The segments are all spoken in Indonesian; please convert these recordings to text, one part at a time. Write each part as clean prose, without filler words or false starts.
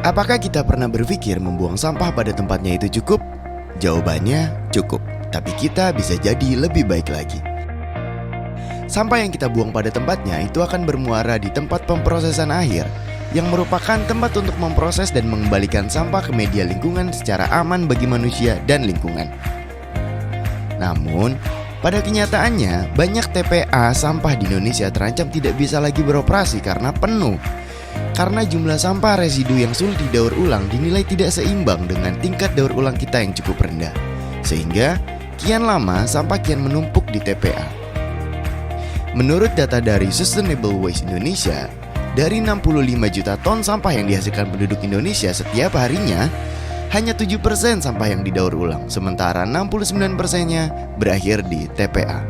Apakah kita pernah berpikir membuang sampah pada tempatnya itu cukup? Jawabannya cukup, tapi kita bisa jadi lebih baik lagi. Sampah yang kita buang pada tempatnya itu akan bermuara di tempat pemprosesan akhir, yang merupakan tempat untuk memproses dan mengembalikan sampah ke media lingkungan secara aman bagi manusia dan lingkungan. Namun, pada kenyataannya, banyak TPA sampah di Indonesia terancam tidak bisa lagi beroperasi karena penuh. Karena jumlah sampah residu yang sulit didaur ulang dinilai tidak seimbang dengan tingkat daur ulang kita yang cukup rendah. Sehingga, kian lama sampah kian menumpuk di TPA. Menurut data dari Sustainable Waste Indonesia, dari 65 juta ton sampah yang dihasilkan penduduk Indonesia setiap harinya, hanya 7% sampah yang didaur ulang, sementara 69%-nya berakhir di TPA.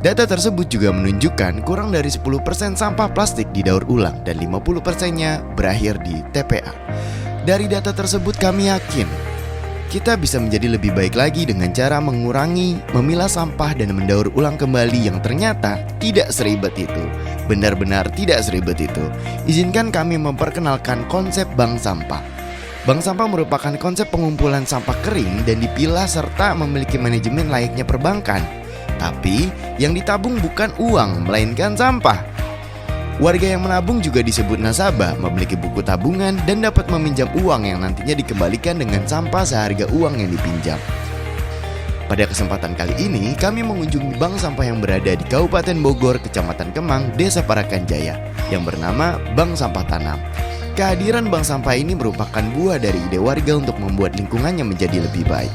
Data tersebut juga menunjukkan kurang dari 10% sampah plastik didaur ulang dan 50%-nya berakhir di TPA. Dari data tersebut kami yakin kita bisa menjadi lebih baik lagi dengan cara mengurangi, memilah sampah dan mendaur ulang kembali yang ternyata tidak seribet itu. Benar-benar tidak seribet itu. Izinkan kami memperkenalkan konsep bank sampah. Bank sampah merupakan konsep pengumpulan sampah kering dan dipilah serta memiliki manajemen layaknya perbankan. Tapi yang ditabung bukan uang, melainkan sampah. Warga yang menabung juga disebut nasabah, memiliki buku tabungan dan dapat meminjam uang yang nantinya dikembalikan dengan sampah seharga uang yang dipinjam. Pada kesempatan kali ini, kami mengunjungi bank sampah yang berada di Kabupaten Bogor, Kecamatan Kemang, Desa Parakan Jaya, yang bernama Bank Sampah Tanam. Kehadiran bank sampah ini merupakan buah dari ide warga untuk membuat lingkungannya menjadi lebih baik.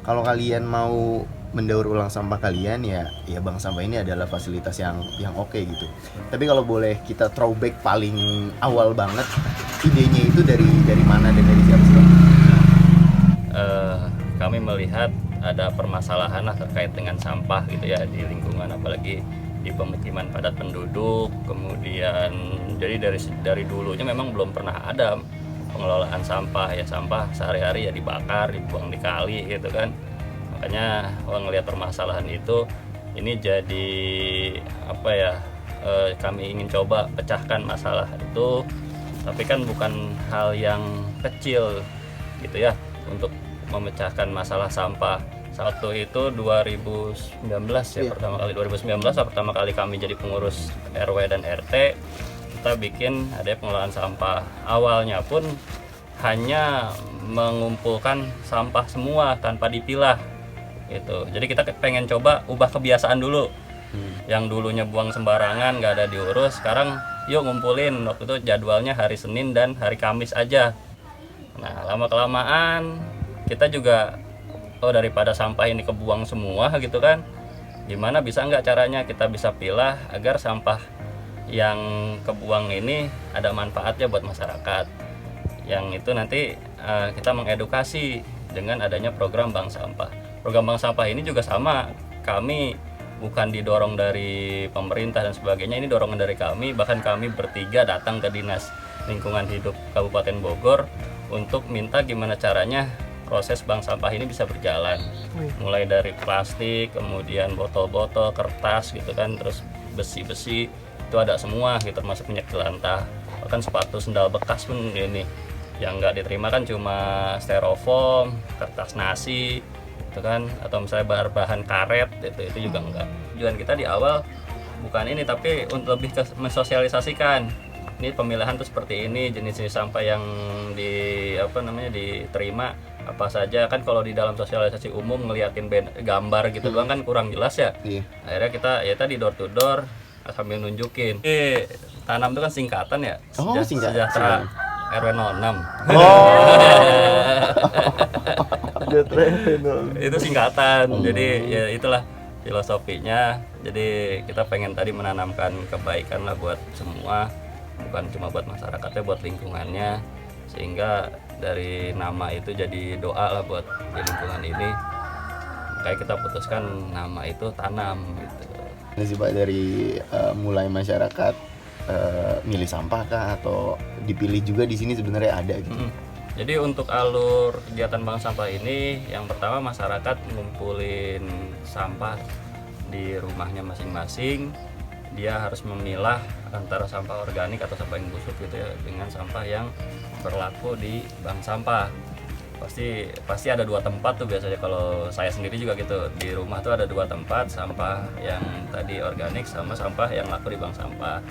Kalau kalian mau mendaur ulang sampah kalian ya bank sampah ini adalah fasilitas yang oke gitu. Tapi kalau boleh kita throwback paling awal banget, idenya itu dari mana dan dari siapa sih, Bang? Kami melihat ada permasalahan lah terkait dengan sampah gitu ya di lingkungan, apalagi di pemukiman padat penduduk. Kemudian jadi dari dulunya memang belum pernah ada pengelolaan sampah ya, sampah sehari-hari ya dibakar, dibuang di kali gitu kan. Makanya ngelihat permasalahan itu, ini jadi apa ya, kami ingin coba pecahkan masalah itu, tapi kan bukan hal yang kecil gitu ya untuk memecahkan masalah sampah. Waktu itu 2019 ya, pertama kali kami jadi pengurus RW dan RT, kita bikin ada pengelolaan sampah. Awalnya pun hanya mengumpulkan sampah semua tanpa dipilah gitu. Jadi kita pengen coba ubah kebiasaan dulu. Yang dulunya buang sembarangan, nggak ada diurus, sekarang yuk ngumpulin. Waktu itu jadwalnya hari Senin dan hari Kamis aja. Nah, lama-kelamaan kita juga daripada sampah ini kebuang semua gitu kan, gimana bisa nggak caranya kita bisa pilah agar sampah yang kebuang ini ada manfaatnya buat masyarakat. Yang itu nanti kita mengedukasi dengan adanya program bank sampah. Program bank sampah ini juga sama, kami bukan didorong dari pemerintah dan sebagainya, ini dorongan dari kami. Bahkan kami bertiga datang ke Dinas Lingkungan Hidup Kabupaten Bogor untuk minta gimana caranya proses bank sampah ini bisa berjalan. Mulai dari plastik, kemudian botol-botol, kertas gitu kan, terus besi-besi itu ada semua gitu, termasuk minyak jelantah. Bahkan sepatu sendal bekas pun ini yang nggak diterima kan cuma styrofoam, kertas nasi gitu kan, atau misalnya bahan karet itu juga enggak. Tujuan kita di awal bukan ini, tapi untuk lebih ke mensosialisasikan ini pemilahan tuh seperti ini, jenis-jenis sampah yang diterima apa saja. Kan kalau di dalam sosialisasi umum ngeliatin gambar gitu doang kan kurang jelas ya. Iya. Akhirnya kita ya tadi door to door sambil nunjukin. Tanam itu kan singkatan ya. Oh, singkatan. Sejahtera RW 06. Itu singkatan. Jadi ya itulah filosofinya. Jadi kita pengen tadi menanamkan kebaikan lah buat semua, bukan cuma buat masyarakatnya, buat lingkungannya, sehingga dari nama itu jadi doa lah buat di lingkungan ini. Makanya kita putuskan nama itu Tanam gitu. Ini sih Pak, dari mulai masyarakat milih sampah kah atau dipilih juga di sini sebenarnya ada gitu. Jadi untuk alur kegiatan bank sampah ini, yang pertama masyarakat ngumpulin sampah di rumahnya masing-masing. Dia harus memilah antara sampah organik atau sampah yang busuk gitu ya, dengan sampah yang berlaku di bank sampah. Pasti ada 2 tempat tuh biasanya. Kalau saya sendiri juga gitu, di rumah tuh ada 2 tempat, sampah yang tadi organik sama sampah yang laku di bank sampah.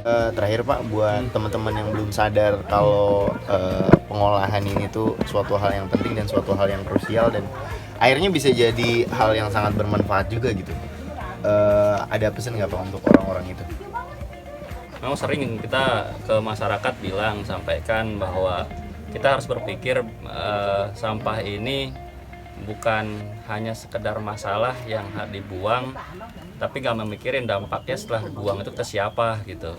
Terakhir Pak, buat teman-teman yang belum sadar kalau pengolahan ini tuh suatu hal yang penting dan suatu hal yang krusial, dan akhirnya bisa jadi hal yang sangat bermanfaat juga gitu. Ada pesan nggak Pak untuk orang-orang itu? Memang sering kita ke masyarakat sampaikan bahwa kita harus berpikir sampah ini bukan hanya sekedar masalah yang dibuang, tapi nggak memikirin dampaknya setelah dibuang itu ke siapa gitu.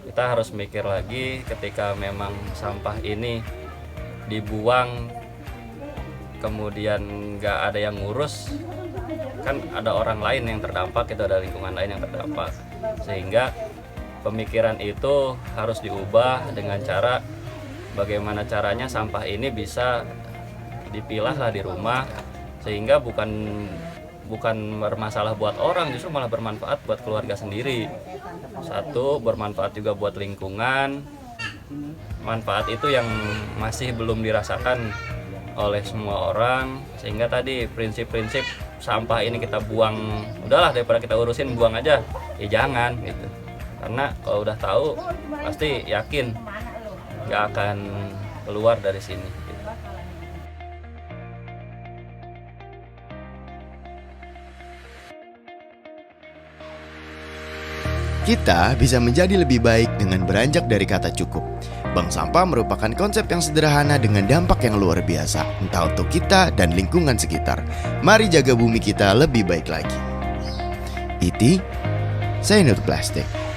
Kita harus mikir lagi ketika memang sampah ini dibuang kemudian nggak ada yang ngurus, kan ada orang lain yang terdampak, itu ada lingkungan lain yang terdampak. Sehingga pemikiran itu harus diubah dengan cara bagaimana caranya sampah ini bisa dipilah lah di rumah, sehingga bukan bermasalah buat orang, justru malah bermanfaat buat keluarga sendiri. Satu, bermanfaat juga buat lingkungan. Manfaat itu yang masih belum dirasakan oleh semua orang, sehingga tadi prinsip-prinsip sampah ini kita buang, udahlah daripada kita urusin buang aja, ya jangan gitu. Karena kalau udah tahu pasti yakin nggak akan keluar dari sini. Kita bisa menjadi lebih baik dengan beranjak dari kata cukup. Bank sampah merupakan konsep yang sederhana dengan dampak yang luar biasa, entah untuk kita dan lingkungan sekitar. Mari jaga bumi kita lebih baik lagi. Iti, saya Nur Plastik.